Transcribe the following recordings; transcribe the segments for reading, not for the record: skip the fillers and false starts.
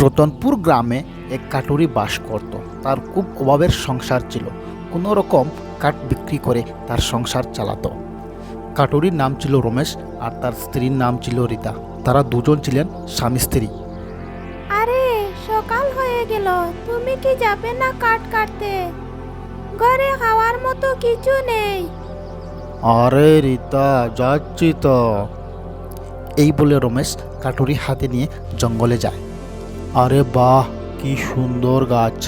রতনপুর গ্রামে এক কাটুরি বাস করত। তার খুব অভাবের সংসার ছিল। কোনো রকম কাঠ বিক্রি করে তার সংসার চালাতো। কাটুরির নাম ছিল রমেশ আর তার স্ত্রীর নাম ছিল রীতা। তারা দুজন ছিলেন স্বামী স্ত্রী। আরে সকাল হয়ে গেল, তুমি কি যাবে না কাঠ কাটতে? ঘরে খাওয়ার মতো কিছু নেই। আরে রীতা, যাচ্ছি তো। এই বলে রমেশ কাটুরি হাতে নিয়ে জঙ্গলে যায়। আরে বাহ, কি সুন্দর গাছ!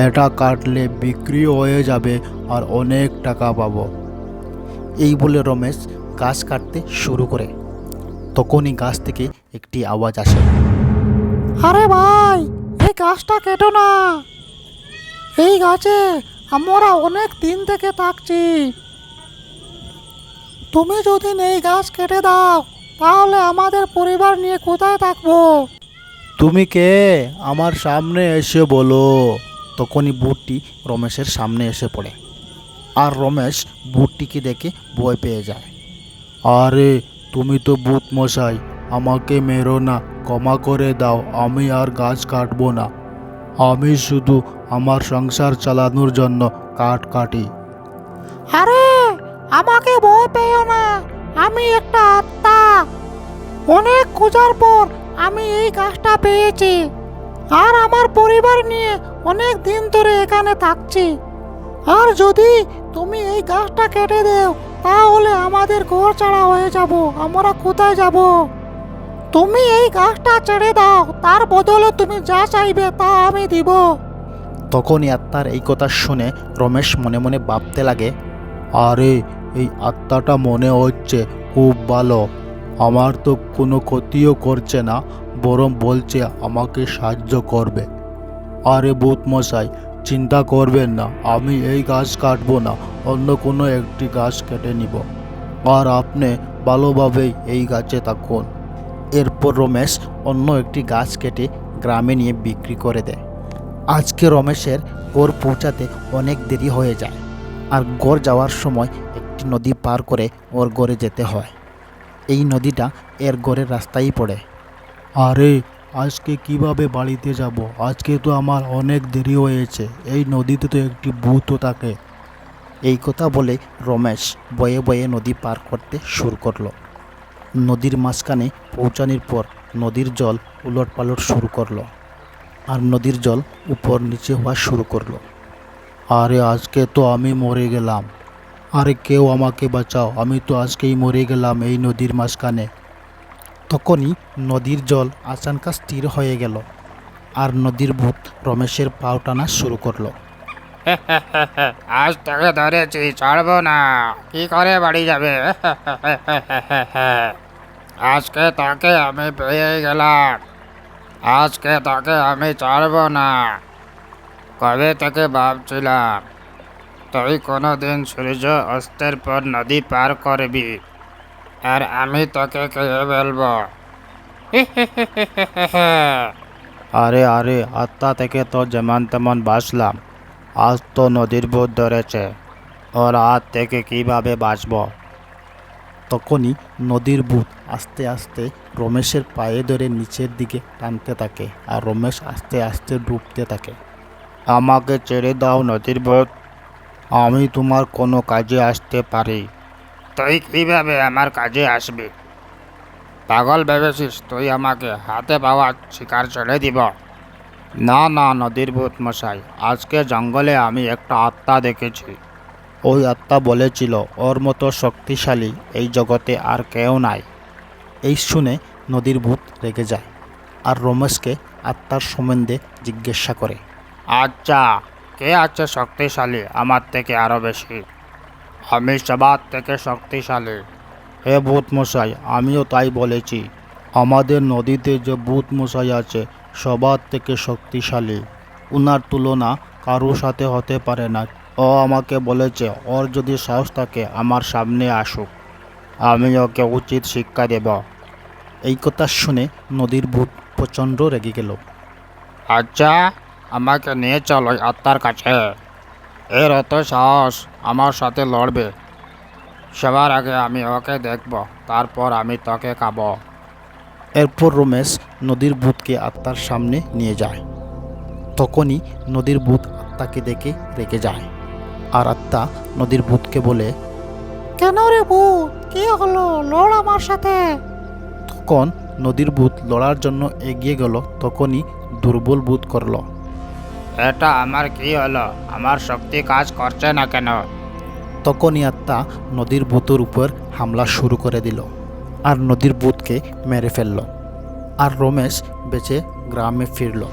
এটা কাটলে বিক্রি হয়ে যাবে আর অনেক টাকা পাবো। এই বলে রমেশ গাছ কাটতে শুরু করে। তখনই গাছ থেকে একটি আওয়াজ আসে। আরে ভাই, এই গাছটা কেটো না। এই গাছে আমরা অনেক দিন থেকে থাকছি। তুমি যদি এই গাছ কেটে দাও তাহলে আমাদের পরিবার নিয়ে কোথায় থাকবো? তুমি কে? আমার সামনে এসে বলো। তখনই বুটটি রমেশের সামনে এসে পড়ে। আর রমেশ বুটটিকে দেখে ভয় পেয়ে যায়। আরে তুমি তো ভূত মশাই, আমাকে মেরো না, ক্ষমা করে দাও। আমি আর গাছ কাটবো না। আমি শুধু আমার সংসার চালানোর জন্য কাঠ কাটি। আরে আমাকে ভয় পেও না, আমি একটা আত্মা। অনেক খোঁজার পর আমি এই গাছটা পেয়েছি আর আমার পরিবার নিয়ে অনেক দিন ধরে এখানে থাকছি। আর যদি তুমি এই গাছটা কেটে দাও তাহলে আমাদের ঘর ছাড়া হয়ে যাব। আমরা কোথায় যাব? তুমি এই গাছটা ছেড়ে দাও, তার বদলে তুমি যা চাইবে তা আমি দিব। তখনই আত্মার এই কথা শুনে রমেশ মনে মনে ভাবতে লাগে, আরে এই আত্মাটা মনে হচ্ছে খুব ভালো। আমার তো কোনো ক্ষতিও করছে না, বরং বলছে আমাকে সাহায্য করবে। আরে ভূত মশাই, চিন্তা করবেন না, আমি এই গাছ কাটবো না, অন্য কোনো একটি গাছ কেটে নিব। আর আপনি ভালোভাবেই এই গাছে থাকুন। এরপর রমেশ অন্য একটি গাছ কেটে গ্রামে নিয়ে বিক্রি করে দেয়। আজকে রমেশের গড় পৌঁছাতে অনেক দেরি হয়ে যায়। আর গড় যাওয়ার সময় একটি নদী পার করে ওর গড়ে যেতে হয়। এই নদীটা এর গড়ের রাস্তায় পড়ে। আরে আজকে কিভাবে বাড়িতে যাব? আজকে তো আমার অনেক দেরি হয়েছে। এই নদীতে তো একটি ভূতও থাকে। এই কথা বলে রমেশ বয়ে বয়ে নদী পার করতে শুরু করলো। নদীর মাঝখানে পৌঁছানোর পর নদীর জল উলটপালট শুরু করলো। আর নদীর জল উপর নিচে হওয়া শুরু করলো। আরে আজকে তো আমি মরে গেলাম। আরে কেউ আমাকে বাঁচাও, আমি তো আজকেই মরে গেলাম এই নদীর মাঝখানে। তখনই নদীর জল আচমকা স্থির হয়ে গেল। আর নদীর ভূত রমেশের পাও টানা শুরু করলো। আজ তোকে ধরেছি, ছাড়বো না। কি করে বাড়ি যাবে? আজকে তাকে আমি পেয়ে গেলাম। আজকে তাকে আমি ছাড়বো না। কবে থেকে ভাবছিলাম তুই কোনো দিন সূর্য অস্তের পর নদী পার করবি আর আমি তোকে খেয়ে ফেলবো। আরে আরে, আত্মা থেকে তো যেমন তেমন বাঁচলাম, আজ তো নদীর ভূত ধরেছে। ওর হাত থেকে কিভাবে বাঁচব? তখনই নদীর ভূত আস্তে আস্তে রমেশের পায়ে ধরে নিচের দিকে টানতে থাকে। আর রমেশ আস্তে আস্তে ডুবতে থাকে। আমাকে ছেড়ে দাও নদীর ভূত, আমি তোমার কোনো কাজে আসতে পারি। তুই কিভাবে আমার কাজে আসবি? পাগল ভেবেছিস তুই আমাকে হাতে পাওয়া শিকার ছেড়ে দিব? না না নদীর ভূত মশাই, আজকে জঙ্গলে আমি একটা আত্মা দেখেছি। ওই আত্মা বলেছিল ওর মতো শক্তিশালী এই জগতে আর কেউ নাই। এই শুনে নদীর ভূত রেগে যায় আর রমেশকে আত্মার সম্বন্ধে জিজ্ঞাসা করে। আচ্ছা, কে আছে শক্তিশালী আমার থেকে আরো বেশি? আমি সবার থেকে শক্তিশালী। হে ভূত মশাই, আমিও তাই বলেছি। আমাদের নদীতে যে ভূত মশাই আছে সবার থেকে শক্তিশালী। উনার তুলনা কারোর সাথে হতে পারে না। ও আমাকে বলেছে ওর যদি সাহস থাকে আমার সামনে আসুক, আমি ওকে উচিত শিক্ষা দেব। এই কথা শুনে নদীর ভূত প্রচণ্ড রেগে গেল। আচ্ছা, আমাকে নিয়ে চল ওই আত্মার কাছে। এর অত সাহস আমার সাথে লড়বে? সবার আগে আমি ওকে দেখব, তারপর আমি তোকে খাবো। এরপর রমেশ নদীর ভূতকে আত্মার সামনে নিয়ে যায়। তখনই নদীর ভূত আত্মাকে দেখে রেগে যায়, আর আত্মা নদীর ভূতকে বলে, কেন রে ভূত, কি হলো? লড় আমার সাথে। তখন নদীর ভূত লড়ার জন্য এগিয়ে গেল। তখনই দুর্বল বোধ করল। এটা আমার কি হলো? আমার শক্তি কাজ করছে না কেন? তখনই আত্মা নদীর ভূতের উপর হামলা শুরু করে দিল, আর নদীর ভূতকে মেরে ফেলল। আর রমেশ বেঁচে গ্রামে ফিরল।